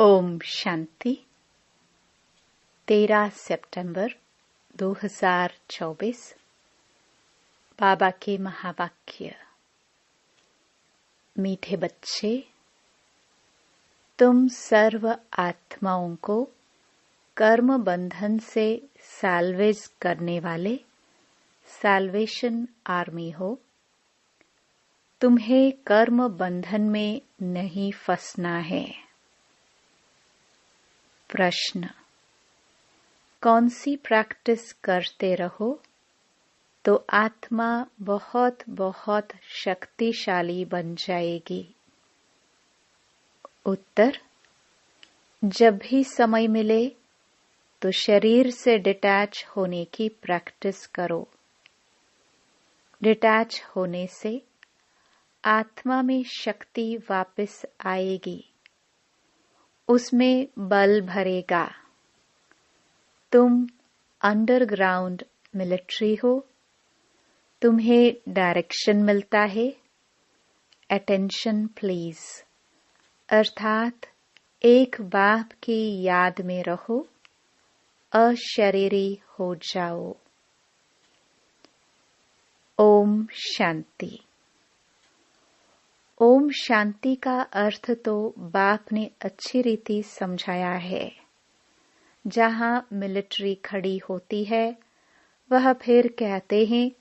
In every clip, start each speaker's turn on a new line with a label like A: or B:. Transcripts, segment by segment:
A: ओम शांति। 13 सितंबर 2024। बाबा के महावाक्य। मीठे बच्चे, तुम सर्व आत्माओं को कर्म बंधन से साल्वेज करने वाले साल्वेशन आर्मी हो। तुम्हें कर्म बंधन में नहीं फंसना है। प्रश्न: कौन सी प्रैक्टिस करते रहो तो आत्मा बहुत बहुत शक्तिशाली बन जाएगी? उत्तर: जब भी समय मिले तो शरीर से डिटैच होने की प्रैक्टिस करो। डिटैच होने से आत्मा में शक्ति वापस आएगी, उसमें बल भरेगा। तुम अंडरग्राउंड मिलिट्री हो, तुम्हें डायरेक्शन मिलता है। अटेंशन प्लीज, अर्थात एक बाप की याद में रहो, अशरीरी हो जाओ। ओम शांति। ओम शांति का अर्थ तो बाप ने अच्छी रीति समझाया है। जहां मिलिट्री खड़ी होती है वह फिर कहते हैं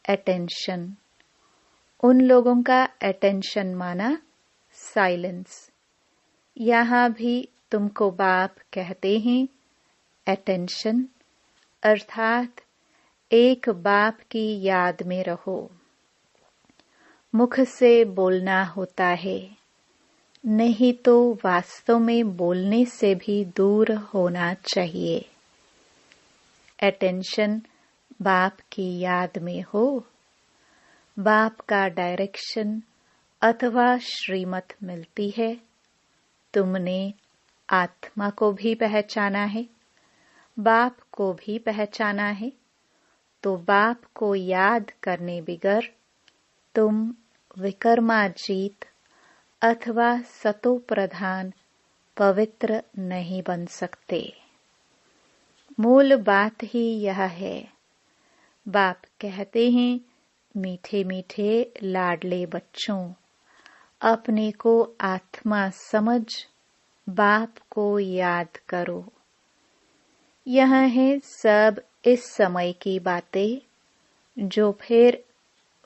A: अटेंशन। उन लोगों का अटेंशन माना साइलेंस। यहां भी तुमको बाप कहते हैं अटेंशन, अर्थात एक बाप की याद में रहो। मुख से बोलना होता है, नहीं तो वास्तव में बोलने से भी दूर होना चाहिए। अटेंशन बाप की याद में हो। बाप का डायरेक्शन अथवा श्रीमत मिलती है। तुमने आत्मा को भी पहचाना है, बाप को भी पहचाना है, तो बाप को याद करने बिगर तुम विकर्माजीत अथवा सतो प्रधान पवित्र नहीं बन सकते। मूल बात ही यह है। बाप कहते हैं, मीठे मीठे लाडले बच्चों, अपने को आत्मा समझ बाप को याद करो। यह है सब इस समय की बातें, जो फिर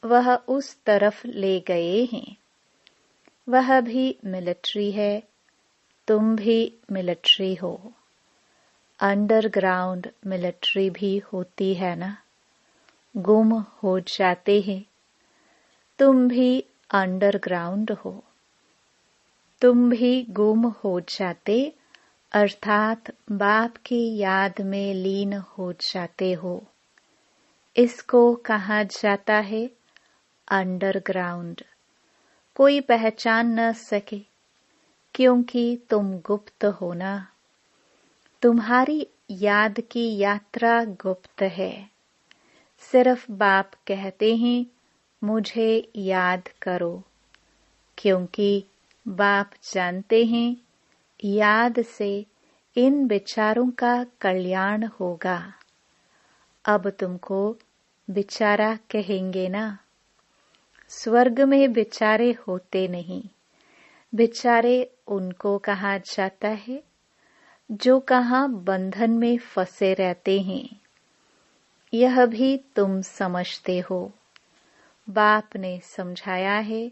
A: वह उस तरफ ले गए हैं। वह भी मिलिट्री है, तुम भी मिलिट्री हो। अंडरग्राउंड मिलिट्री भी होती है ना, गुम हो जाते हैं। तुम भी अंडरग्राउंड हो। तुम भी गुम हो जाते, अर्थात बाप की याद में लीन हो जाते हो। इसको कहा जाता है अंडरग्राउंड। कोई पहचान न सके, क्योंकि तुम गुप्त हो ना। तुम्हारी याद की यात्रा गुप्त है। सिर्फ बाप कहते हैं, मुझे याद करो, क्योंकि बाप जानते हैं याद से इन विचारों का कल्याण होगा। अब तुमको बिचारा कहेंगे ना। स्वर्ग में बिचारे होते नहीं। बिचारे उनको कहा जाता है जो कहाँ बंधन में फंसे रहते हैं। यह भी तुम समझते हो। बाप ने समझाया है,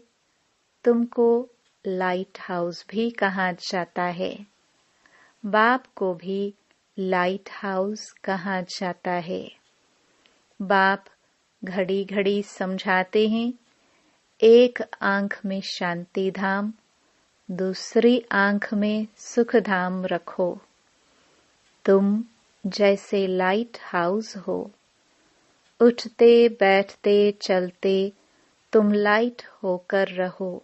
A: तुमको लाइट हाउस भी कहा जाता है। बाप को भी लाइट हाउस कहा जाता है। बाप घड़ी घड़ी समझाते हैं, एक आंख में शांति धाम, दूसरी आंख में सुख धाम रखो। तुम जैसे लाइट हाउस हो। उठते बैठते चलते तुम लाइट होकर रहो।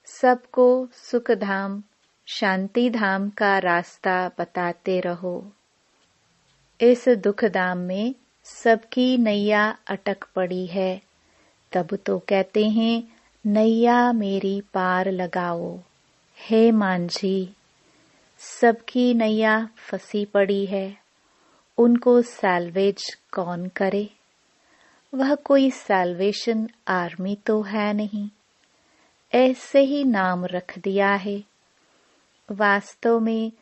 A: सबको सुख धाम शांति धाम का रास्ता बताते रहो। इस दुख धाम में सबकी नैया अटक पड़ी है। तब तो कहते हैं, नैया मेरी पार लगाओ। हे मांझी, सबकी नैया फंसी पड़ी है, उनको सैल्वेज कौन करे। वह कोई सैल्वेशन आर्मी तो है नहीं, ऐसे ही नाम रख दिया है। वास्तव में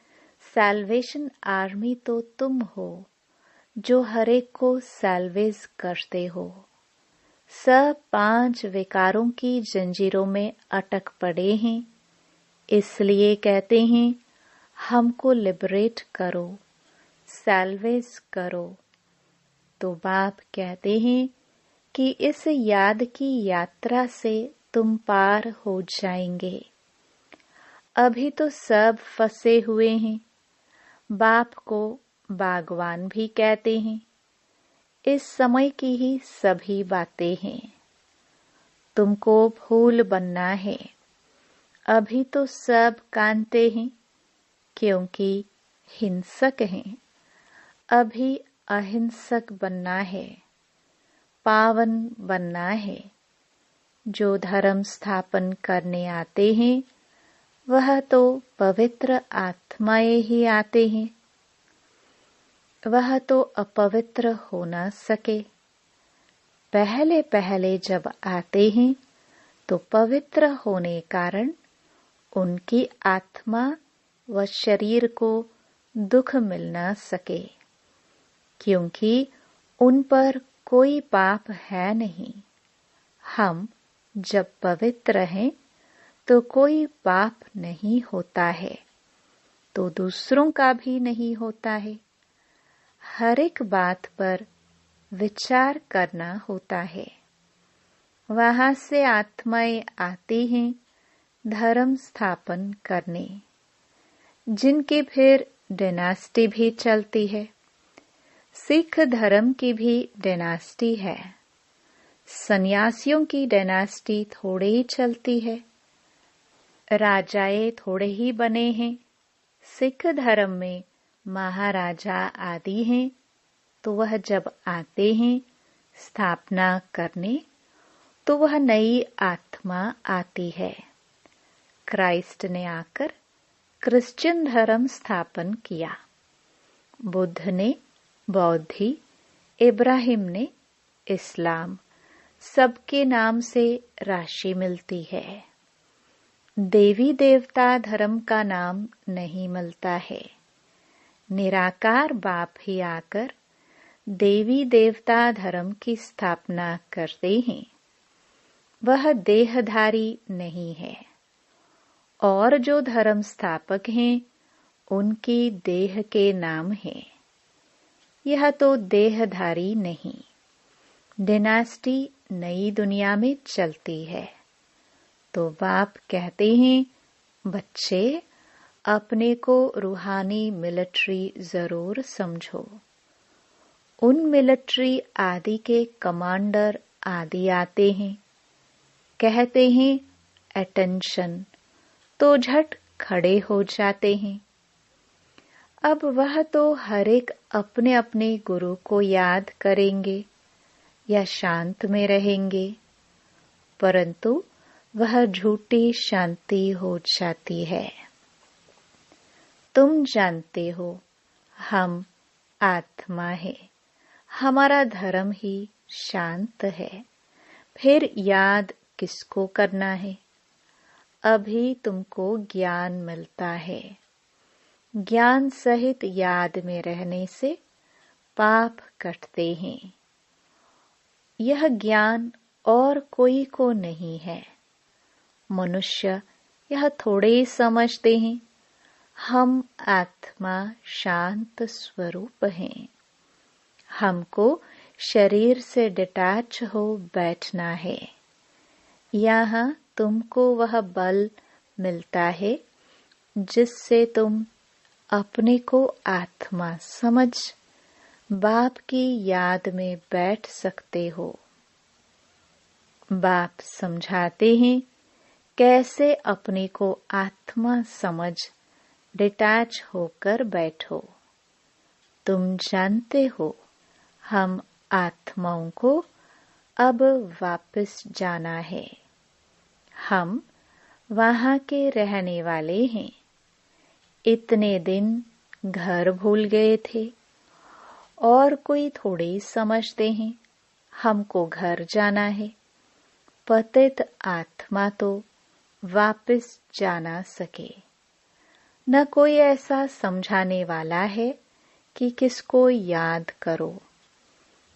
A: सैल्वेशन आर्मी तो तुम हो, जो हरेक को सैल्वेज करते हो। सब 5 विकारों की जंजीरों में अटक पड़े हैं, इसलिए कहते हैं हमको लिबरेट करो, सैल्वेज करो। तो बाप कहते हैं कि इस याद की यात्रा से तुम पार हो जाएंगे। अभी तो सब फंसे हुए हैं। बाप को बागवान भी कहते हैं। इस समय की ही सभी बातें हैं। तुमको फूल बनना है। अभी तो सब कांटे हैं, क्योंकि हिंसक हैं। अभी अहिंसक बनना है, पावन बनना है। जो धर्म स्थापन करने आते हैं, वह तो पवित्र आत्माएं ही आते हैं। वह तो अपवित्र हो न सके। पहले पहले जब आते हैं तो पवित्र होने कारण उनकी आत्मा व शरीर को दुख मिल न सके, क्योंकि उन पर कोई पाप है नहीं। हम जब पवित्र हैं तो कोई पाप नहीं होता है, तो दूसरों का भी नहीं होता है। हर एक बात पर विचार करना होता है। वहां से आत्माएं आती हैं धर्म स्थापन करने, जिनकी फिर डायनास्टी भी चलती है। सिख धर्म की भी डायनास्टी है। सन्यासियों की डायनास्टी थोड़े ही चलती है। राजाए थोड़े ही बने हैं। सिख धर्म में महाराजा आदि हैं, तो वह जब आते हैं स्थापना करने, तो वह नई आत्मा आती है। क्राइस्ट ने आकर क्रिश्चियन धर्म स्थापन किया। बुद्ध ने बौद्धि, इब्राहिम ने इस्लाम, सबके नाम से राशि मिलती है। देवी देवता धर्म का नाम नहीं मिलता है। निराकार बाप ही आकर देवी देवता धर्म की स्थापना करते हैं। वह देहधारी नहीं है, और जो धर्म स्थापक हैं उनकी देह के नाम है। यह तो देहधारी नहीं। डायनास्टी नई दुनिया में चलती है। तो बाप कहते हैं, बच्चे अपने को रूहानी मिलिट्री जरूर समझो। उन मिलिट्री आदि के कमांडर आदि आते हैं, कहते हैं अटेंशन, तो झट खड़े हो जाते हैं। अब वह तो हर एक अपने अपने गुरु को याद करेंगे या शांत में रहेंगे, परंतु वह झूठी शांति हो जाती है। तुम जानते हो हम आत्मा है, हमारा धर्म ही शांत है। फिर याद किसको करना है? अभी तुमको ज्ञान मिलता है। ज्ञान सहित याद में रहने से पाप कटते हैं। यह ज्ञान और कोई को नहीं है। मनुष्य यह थोड़े ही समझते हैं। हम आत्मा शांत स्वरूप हैं। हमको शरीर से डिटैच हो बैठना है। यहाँ तुमको वह बल मिलता है जिससे तुम अपने को आत्मा समझ बाप की याद में बैठ सकते हो। बाप समझाते हैं कैसे अपने को आत्मा समझ डिटैच होकर बैठो। तुम जानते हो हम आत्माओं को अब वापस जाना है। हम वहां के रहने वाले हैं। इतने दिन घर भूल गए थे और कोई थोड़े समझते हैं हमको घर जाना है। पतित आत्मा तो वापस जा ना सके। न कोई ऐसा समझाने वाला है कि किसको याद करो।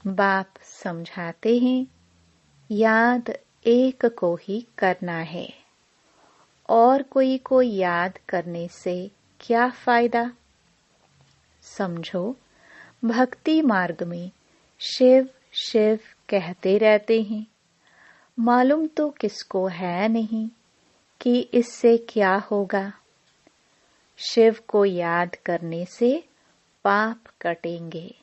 A: बाप समझाते हैं याद एक को ही करना है और कोई को याद करने से क्या फायदा। समझो, भक्ति मार्ग में शिव शिव कहते रहते हैं, मालूम तो किसको है नहीं कि इससे क्या होगा। शिव को याद करने से पाप कटेंगे,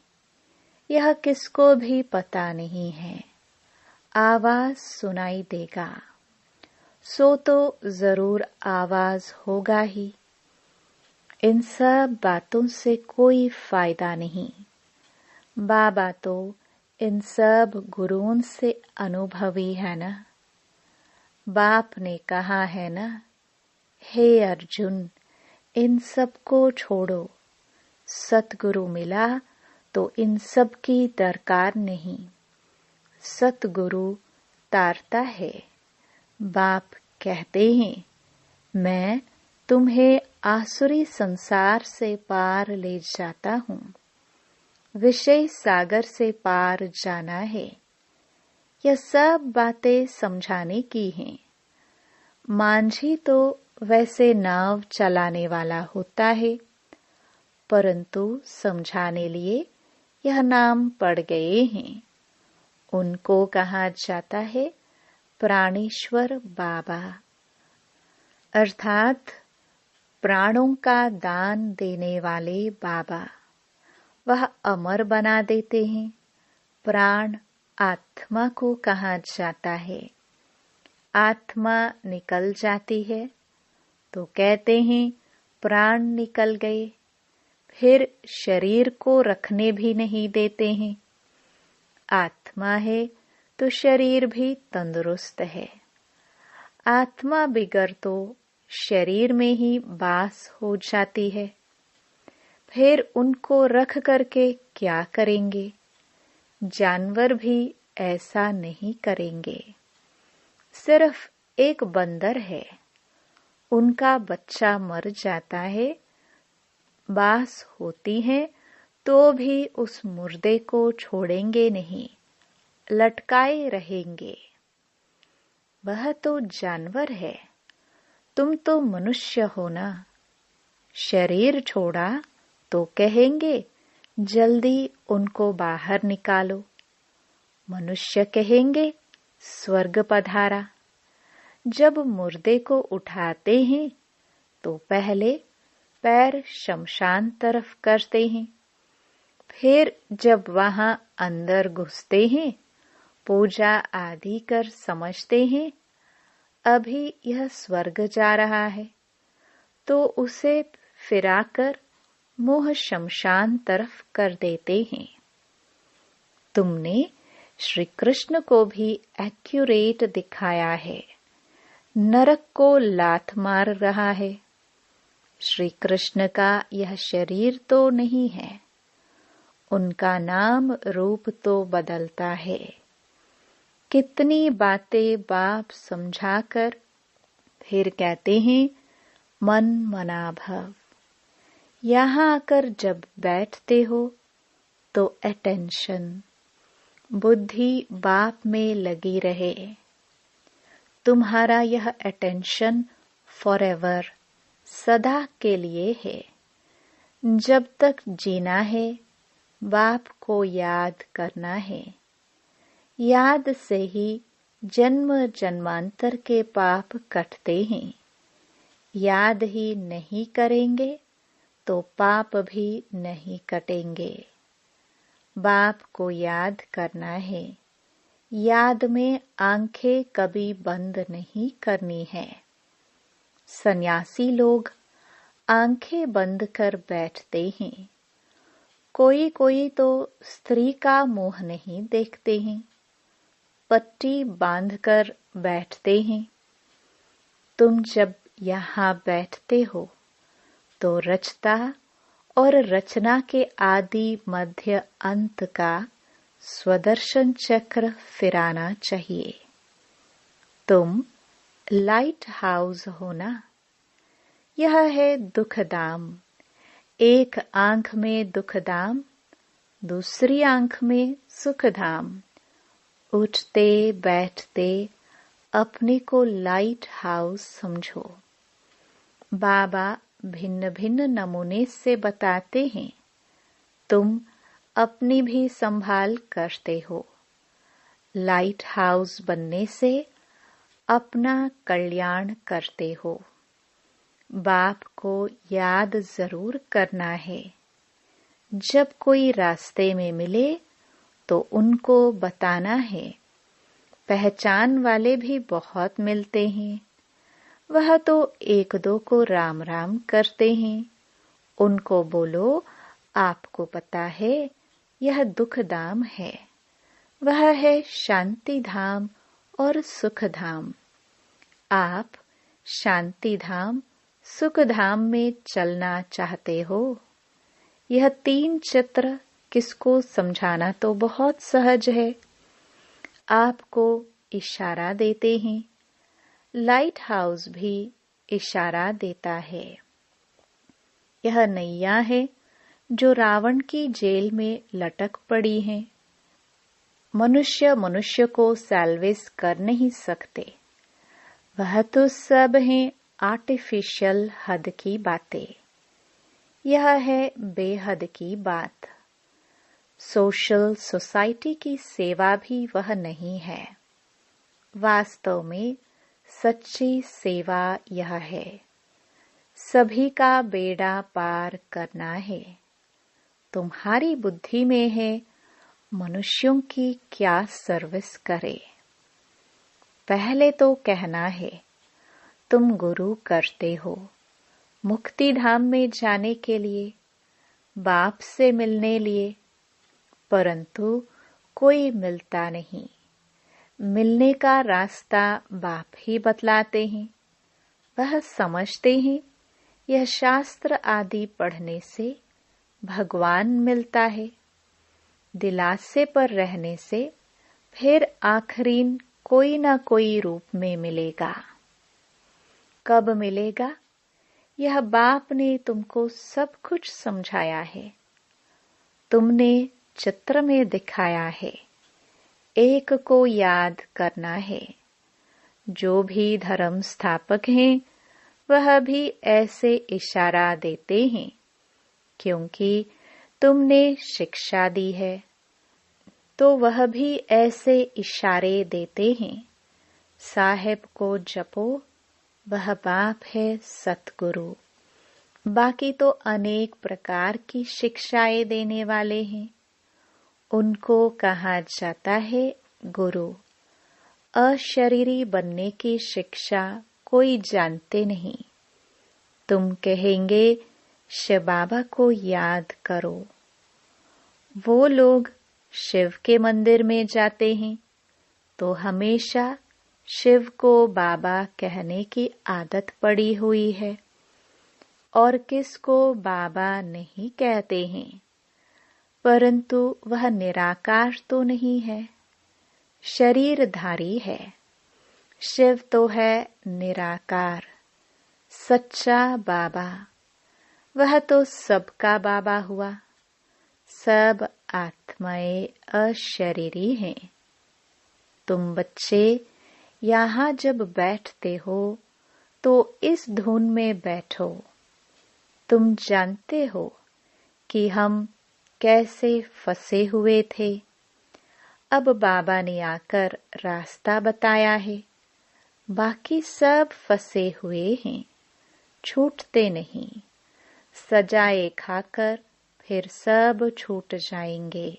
A: यह किसको भी पता नहीं है। आवाज सुनाई देगा, सो तो जरूर आवाज होगा ही। इन सब बातों से कोई फायदा नहीं। बाबा तो इन सब गुरुओं से अनुभवी है ना। बाप ने कहा है ना, हे अर्जुन, इन सब को छोड़ो। सतगुरु मिला तो इन सब की दरकार नहीं। सतगुरु तारता है। बाप कहते हैं, मैं तुम्हें आसुरी संसार से पार ले जाता हूँ। विषय सागर से पार जाना है। यह सब बातें समझाने की हैं। मांझी तो वैसे नाव चलाने वाला होता है, परंतु समझाने लिए यह नाम पड़ गए हैं। उनको कहा जाता है प्राणेश्वर बाबा, अर्थात प्राणों का दान देने वाले बाबा। वह अमर बना देते हैं। प्राण आत्मा को कहा जाता है। आत्मा निकल जाती है तो कहते हैं प्राण निकल गए। फिर शरीर को रखने भी नहीं देते हैं। आत्मा है तो शरीर भी तंदुरुस्त है। आत्मा बिगर तो शरीर में ही बास हो जाती है। फिर उनको रख करके क्या करेंगे। जानवर भी ऐसा नहीं करेंगे। सिर्फ एक बंदर है, उनका बच्चा मर जाता है, बास होती है तो भी उस मुर्दे को छोड़ेंगे नहीं, लटकाए रहेंगे। वह तो जानवर है, तुम तो मनुष्य हो ना। शरीर छोड़ा तो कहेंगे जल्दी उनको बाहर निकालो। मनुष्य कहेंगे स्वर्ग पधारा। जब मुर्दे को उठाते हैं तो पहले पैर शमशान तरफ करते हैं। फिर जब वहां अंदर घुसते हैं, पूजा आदि कर समझते हैं अभी यह स्वर्ग जा रहा है, तो उसे फिराकर मुंह शमशान तरफ कर देते हैं। तुमने श्री कृष्ण को भी एक्यूरेट दिखाया है। नरक को लात मार रहा है। श्री कृष्ण का यह शरीर तो नहीं है, उनका नाम रूप तो बदलता है। कितनी बातें बाप समझाकर फिर कहते हैं मन मना भव। यहाँ आकर जब बैठते हो तो अटेंशन, बुद्धि बाप में लगी रहे। तुम्हारा यह अटेंशन फॉरएवर, सदा के लिए है। जब तक जीना है बाप को याद करना है। याद से ही जन्म जन्मांतर के पाप कटते हैं। याद ही नहीं करेंगे तो पाप भी नहीं कटेंगे। बाप को याद करना है। याद में आंखें कभी बंद नहीं करनी है। सन्यासी लोग आंखें बंद कर बैठते हैं। कोई कोई तो स्त्री का मुंह नहीं देखते हैं, पट्टी बांधकर बैठते हैं। तुम जब यहाँ बैठते हो तो रचता और रचना के आदि मध्य अंत का स्वदर्शन चक्र फिराना चाहिए। तुम लाइट हाउस हो ना। यह है दुखधाम। एक आंख में दुखधाम, दूसरी आंख में सुखधाम। उठते बैठते अपने को लाइट हाउस समझो। बाबा भिन्न भिन्न नमूने से बताते हैं। तुम अपनी भी संभाल करते हो। लाइट हाउस बनने से अपना कल्याण करते हो। बाप को याद जरूर करना है। जब कोई रास्ते में मिले तो उनको बताना है। पहचान वाले भी बहुत मिलते हैं। वह तो एक दो को राम राम करते हैं। उनको बोलो, आपको पता है यह दुख धाम है, वह है शांति धाम और सुख धाम। आप शांति धाम सुख धाम में चलना चाहते हो। यह तीन चित्र किसको समझाना तो बहुत सहज है। आपको इशारा देते हैं। लाइट हाउस भी इशारा देता है। यह नैया है जो रावण की जेल में लटक पड़ी है। मनुष्य मनुष्य को सैल्वेज कर नहीं सकते। वह तो सब है आर्टिफिशियल हद की बातें। यह है बेहद की बात। सोशल सोसाइटी की सेवा भी वह नहीं है। वास्तव में सच्ची सेवा यह है। सभी का बेड़ा पार करना है। तुम्हारी बुद्धि में है मनुष्यों की क्या सर्विस करे। पहले तो कहना है तुम गुरु करते हो मुक्ति धाम में जाने के लिए, बाप से मिलने लिए, परंतु कोई मिलता नहीं। मिलने का रास्ता बाप ही बतलाते हैं। वह समझते हैं यह शास्त्र आदि पढ़ने से भगवान मिलता है। दिलासे पर रहने से फिर आखिरीन कोई ना कोई रूप में मिलेगा। कब मिलेगा? यह बाप ने तुमको सब कुछ समझाया है। तुमने चित्र में दिखाया है। एक को याद करना है। जो भी धर्म स्थापक हैं वह भी ऐसे इशारा देते हैं, क्योंकि तुमने शिक्षा दी है। तो वह भी ऐसे इशारे देते हैं। साहेब को जपो, वह बाप है सतगुरु। बाकी तो अनेक प्रकार की शिक्षाएं देने वाले हैं। उनको कहा जाता है गुरु। अशरीरी बनने की शिक्षा कोई जानते नहीं। तुम कहेंगे शिव बाबा को याद करो। वो लोग शिव के मंदिर में जाते हैं तो हमेशा शिव को बाबा कहने की आदत पड़ी हुई है, और किसको बाबा नहीं कहते हैं। परंतु वह निराकार तो नहीं है, शरीरधारी है। शिव तो है निराकार, सच्चा बाबा। वह तो सबका बाबा हुआ। सब आत्माएं अशरीरी हैं। तुम बच्चे यहाँ जब बैठते हो तो इस धुन में बैठो। तुम जानते हो कि हम कैसे फंसे हुए थे। अब बाबा ने आकर रास्ता बताया है। बाकी सब फंसे हुए हैं, छूटते नहीं। सजाए खाकर फिर सब छूट जाएंगे।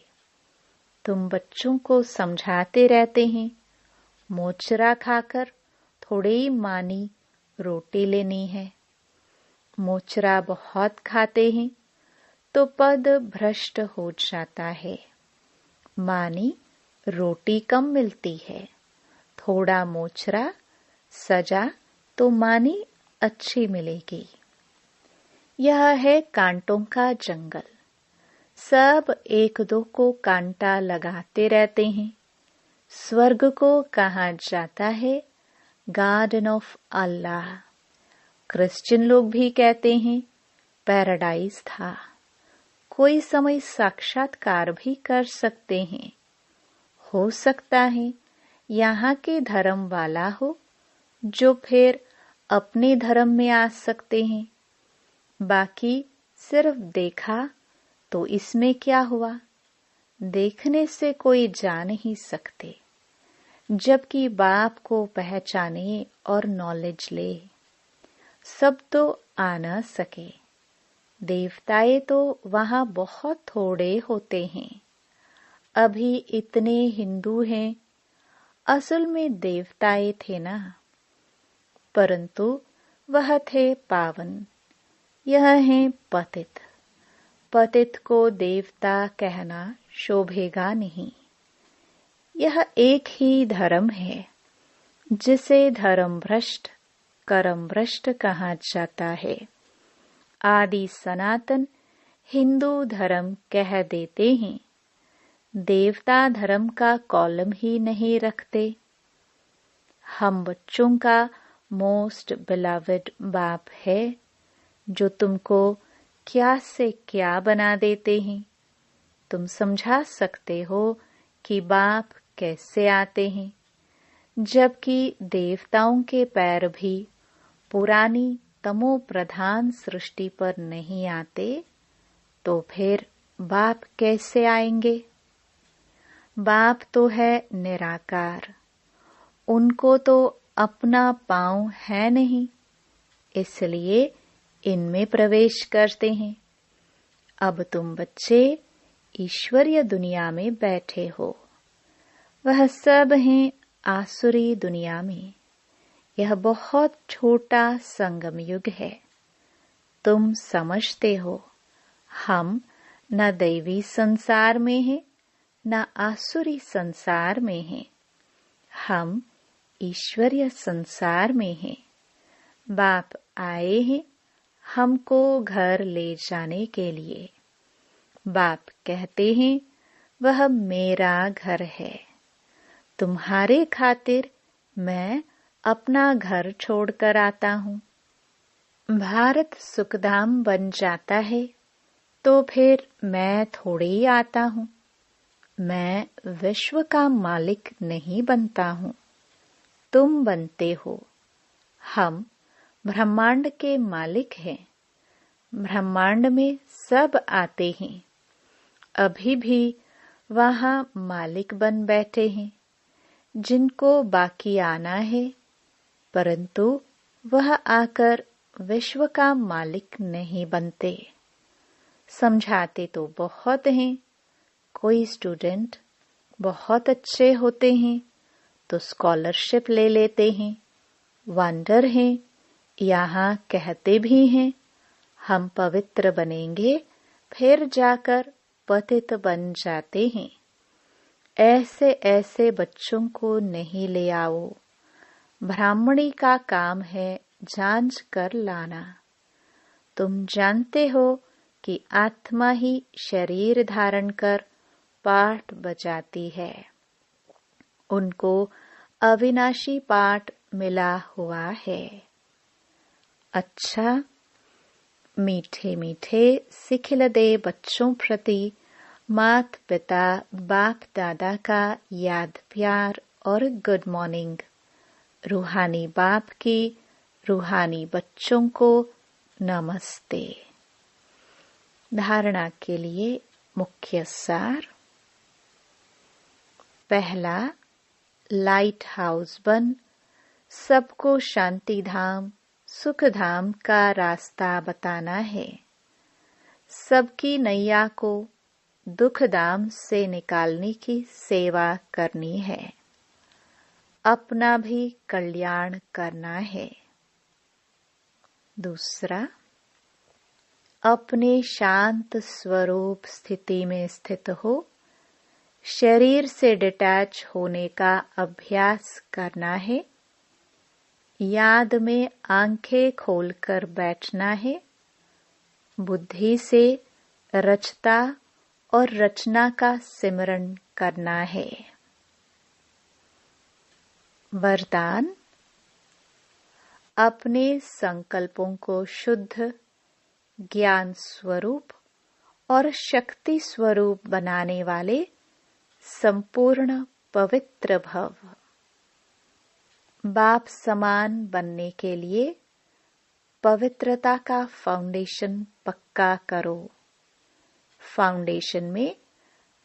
A: तुम बच्चों को समझाते रहते हैं, मोचरा खाकर थोड़ी मानी रोटी लेनी है। मोचरा बहुत खाते हैं तो पद भ्रष्ट हो जाता है। मानी रोटी कम मिलती है। थोड़ा मोचरा, सजा तो मानी अच्छी मिलेगी। यह है कांटों का जंगल। सब एक दो को कांटा लगाते रहते हैं। स्वर्ग को कहा जाता है गार्डन ऑफ अल्लाह। क्रिश्चियन लोग भी कहते हैं पैराडाइज था। कोई समय साक्षात्कार भी कर सकते हैं। हो सकता है यहाँ के धर्म वाला हो, जो फिर अपने धर्म में आ सकते हैं। बाकी सिर्फ देखा तो इसमें क्या हुआ? देखने से कोई जा नहीं सकते, जबकि बाप को पहचाने और नॉलेज ले। सब तो आ न सके। देवताएं तो वहां बहुत थोड़े होते हैं। अभी इतने हिंदू हैं, असल में देवताएं थे ना, परंतु वह थे पावन। यह है पतित। पतित को देवता कहना शोभेगा नहीं। यह एक ही धर्म है जिसे धर्म भ्रष्ट कर्म भ्रष्ट कहा जाता है। आदि सनातन हिंदू धर्म कह देते हैं। देवता धर्म का कॉलम ही नहीं रखते। हम बच्चों का मोस्ट बिलवड बाप है, जो तुमको क्या से क्या बना देते हैं। तुम समझा सकते हो कि बाप कैसे आते हैं, जबकि देवताओं के पैर भी पुरानी तमो प्रधान सृष्टि पर नहीं आते, तो फिर बाप कैसे आएंगे? बाप तो है निराकार। उनको तो अपना पांव है नहीं, इसलिए इनमें प्रवेश करते हैं। अब तुम बच्चे ईश्वरीय दुनिया में बैठे हो। वह सब हैं आसुरी दुनिया में। यह बहुत छोटा संगम युग है। तुम समझते हो, हम न दैवी संसार में हैं, न आसुरी संसार में हैं। हम ईश्वरीय संसार में हैं। बाप आए हैं हमको घर ले जाने के लिए। बाप कहते हैं वह मेरा घर है। तुम्हारे खातिर मैं अपना घर छोड़कर आता हूँ। भारत सुखधाम बन जाता है तो फिर मैं थोड़े ही आता हूँ। मैं विश्व का मालिक नहीं बनता हूँ, तुम बनते हो। हम ब्रह्मांड के मालिक हैं। ब्रह्मांड में सब आते हैं। अभी भी वहाँ मालिक बन बैठे हैं, जिनको बाकी आना है, परंतु वह आकर विश्व का मालिक नहीं बनते। समझाते तो बहुत हैं। कोई स्टूडेंट बहुत अच्छे होते हैं तो स्कॉलरशिप ले लेते हैं, वंडर हैं। यहाँ कहते भी हैं हम पवित्र बनेंगे, फिर जाकर पतित बन जाते हैं। ऐसे ऐसे बच्चों को नहीं ले आओ। ब्राह्मणी का काम है जांच कर लाना। तुम जानते हो कि आत्मा ही शरीर धारण कर पाठ बजाती है। उनको अविनाशी पाठ मिला हुआ है। अच्छा, मीठे मीठे सिखिल दे बच्चों प्रति मात पिता बाप दादा का याद प्यार और गुड मॉर्निंग। रूहानी बाप की रूहानी बच्चों को नमस्ते। धारणा के लिए मुख्य सार। पहला, लाइट हाउस बन सबको शांति धाम सुख धाम का रास्ता बताना है। सबकी नैया को दुख धाम से निकालने की सेवा करनी है। अपना भी कल्याण करना है। दूसरा, अपने शांत स्वरूप स्थिति में स्थित हो शरीर से डिटैच होने का अभ्यास करना है। याद में आंखें खोलकर बैठना है बुद्धि से रचता और रचना का सिमरण करना है। वरदान: अपने संकल्पों को शुद्ध, ज्ञान स्वरूप और शक्ति स्वरूप बनाने वाले संपूर्ण पवित्र भव। बाप समान बनने के लिए पवित्रता का फाउंडेशन पक्का करो। फाउंडेशन में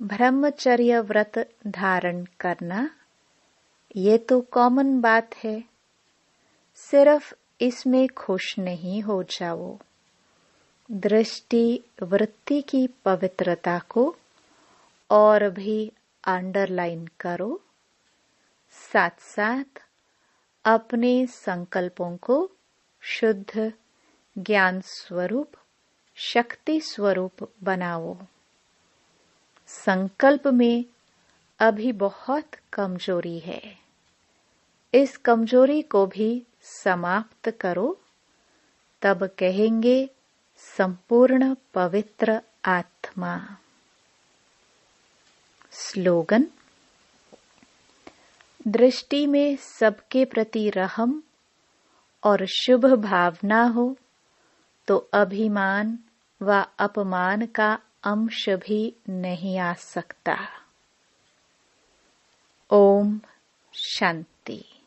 A: ब्रह्मचर्य व्रत धारण करना, ये तो कॉमन बात है। सिर्फ इसमें खुश नहीं हो जाओ। दृष्टि वृत्ति की पवित्रता को और भी अंडरलाइन करो। साथ साथ अपने संकल्पों को शुद्ध, ज्ञान स्वरूप, शक्ति स्वरूप बनाओ। संकल्प में अभी बहुत कमजोरी है। इस कमजोरी को भी समाप्त करो, तब कहेंगे संपूर्ण पवित्र आत्मा। स्लोगन: दृष्टि में सबके प्रति रहम और शुभ भावना हो तो अभिमान व अपमान का अंश भी नहीं आ सकता। ओम शांति।